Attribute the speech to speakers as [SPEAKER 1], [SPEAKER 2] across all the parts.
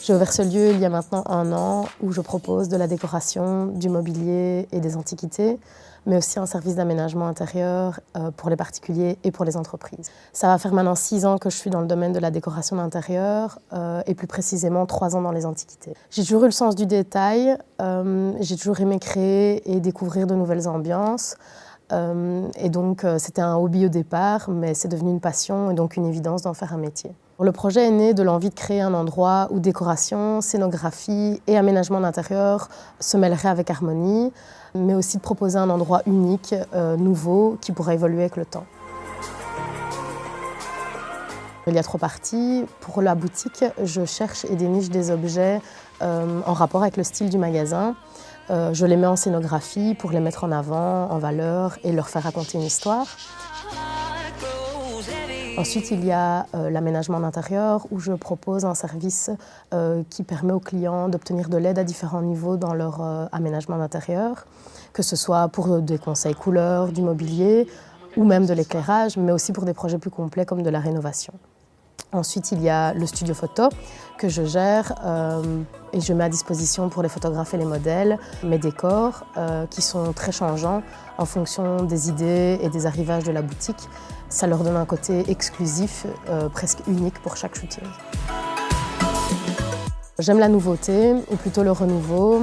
[SPEAKER 1] J'ai ouvert ce lieu il y a maintenant 1 an où je propose de la décoration, du mobilier et des antiquités, mais aussi un service d'aménagement intérieur pour les particuliers et pour les entreprises. Ça va faire maintenant 6 ans que je suis dans le domaine de la décoration d'intérieur et plus précisément 3 ans dans les antiquités. J'ai toujours eu le sens du détail, j'ai toujours aimé créer et découvrir de nouvelles ambiances. Et donc c'était un hobby au départ, mais c'est devenu une passion et donc une évidence d'en faire un métier. Le projet est né de l'envie de créer un endroit où décoration, scénographie et aménagement d'intérieur se mêleraient avec harmonie, mais aussi de proposer un endroit unique, nouveau, qui pourra évoluer avec le temps. Il y a 3 parties. Pour la boutique, je cherche et déniche des objets en rapport avec le style du magasin. Je les mets en scénographie pour les mettre en avant, en valeur et leur faire raconter une histoire. Ensuite, il y a l'aménagement d'intérieur où je propose un service qui permet aux clients d'obtenir de l'aide à différents niveaux dans leur aménagement d'intérieur, que ce soit pour des conseils couleurs, du mobilier ou même de l'éclairage, mais aussi pour des projets plus complets comme de la rénovation. Ensuite, il y a le studio photo que je gère et je mets à disposition pour les photographes et les modèles mes décors qui sont très changeants en fonction des idées et des arrivages de la boutique. Ça leur donne un côté exclusif, presque unique pour chaque shooting. J'aime la nouveauté, ou plutôt le renouveau,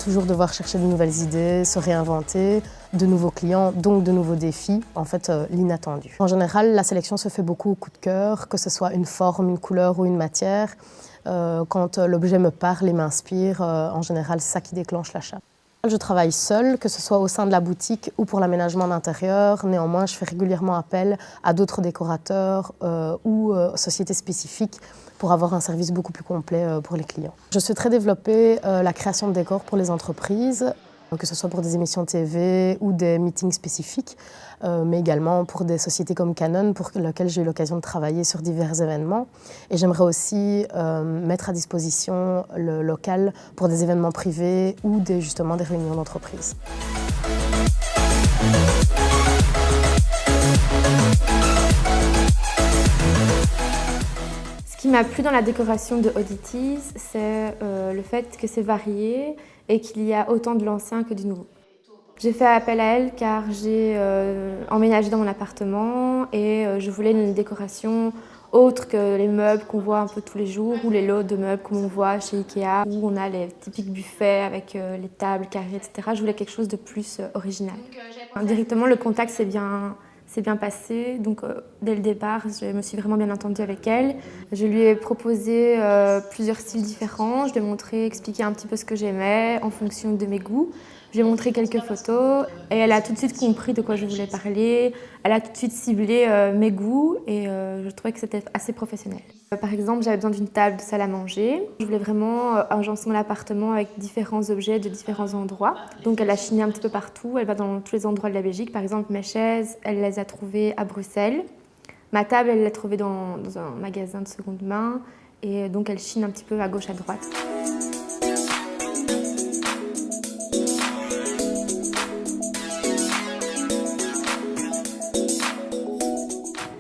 [SPEAKER 1] toujours devoir chercher de nouvelles idées, se réinventer, de nouveaux clients, donc de nouveaux défis, en fait l'inattendu. En général, la sélection se fait beaucoup au coup de cœur, que ce soit une forme, une couleur ou une matière. Quand l'objet me parle et m'inspire, en général, c'est ça qui déclenche l'achat. Je travaille seule, que ce soit au sein de la boutique ou pour l'aménagement d'intérieur. Néanmoins, je fais régulièrement appel à d'autres décorateurs ou sociétés spécifiques pour avoir un service beaucoup plus complet pour les clients. Je souhaiterais développer la création de décors pour les entreprises, que ce soit pour des émissions TV ou des meetings spécifiques, mais également pour des sociétés comme Canon, pour lesquelles j'ai eu l'occasion de travailler sur divers événements. Et j'aimerais aussi mettre à disposition le local pour des événements privés ou justement des réunions d'entreprise.
[SPEAKER 2] Ce qui m'a plu dans la décoration de Oddities, c'est le fait que c'est varié et qu'il y a autant de l'ancien que du nouveau. J'ai fait appel à elle car j'ai emménagé dans mon appartement et je voulais une décoration autre que les meubles qu'on voit un peu tous les jours ou les lots de meubles comme on voit chez Ikea où on a les typiques buffets avec les tables carrées, etc. Je voulais quelque chose de plus original. Directement, le contact s'est bien passé, donc dès le départ, je me suis vraiment bien entendue avec elle. Je lui ai proposé plusieurs styles différents, je lui ai montré, expliqué un petit peu ce que j'aimais en fonction de mes goûts. Je lui ai montré quelques photos et elle a tout de suite compris de quoi je voulais parler. Elle a tout de suite ciblé mes goûts et je trouvais que c'était assez professionnel. Par exemple, j'avais besoin d'une table de salle à manger. Je voulais vraiment agencer mon appartement avec différents objets de différents endroits. Donc elle a chiné un petit peu partout. Elle va dans tous les endroits de la Belgique. Par exemple, mes chaises, elle les a trouvées à Bruxelles. Ma table, elle l'a trouvée dans un magasin de seconde main. Et donc elle chine un petit peu à gauche, à droite.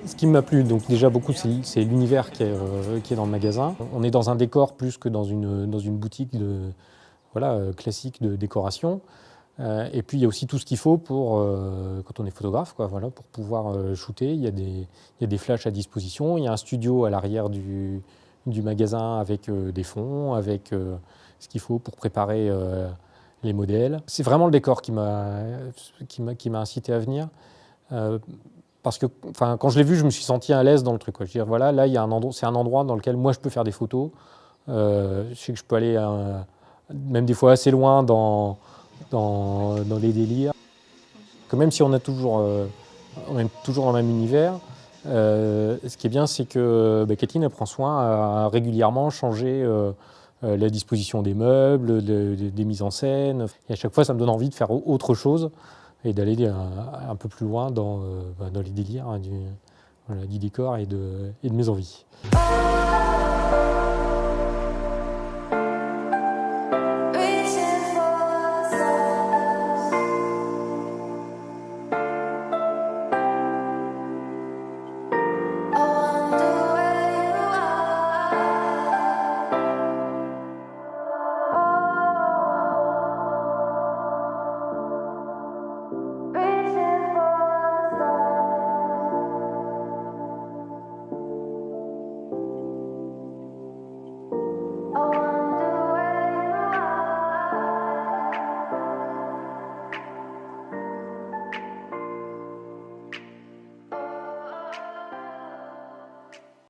[SPEAKER 3] Ce qui m'a plu donc déjà beaucoup, c'est l'univers qui est dans le magasin. On est dans un décor plus que dans une boutique classique de décoration. Et puis il y a aussi tout ce qu'il faut pour, quand on est photographe, pour pouvoir shooter. Il y a des flashs à disposition. Il y a un studio à l'arrière du magasin avec des fonds, avec ce qu'il faut pour préparer les modèles. C'est vraiment le décor qui m'a incité à venir. Parce que quand je l'ai vu, je me suis senti à l'aise dans le truc. Je veux dire, voilà, là, c'est un endroit dans lequel moi, je peux faire des photos. Je sais que je peux aller même des fois assez loin dans les délires. Que même si on est toujours dans le même univers, ce qui est bien, c'est que Kathleen elle prend soin à régulièrement changer la disposition des meubles, des mises en scène. Et à chaque fois, ça me donne envie de faire autre chose et d'aller un peu plus loin dans les délires du décor et de mes envies.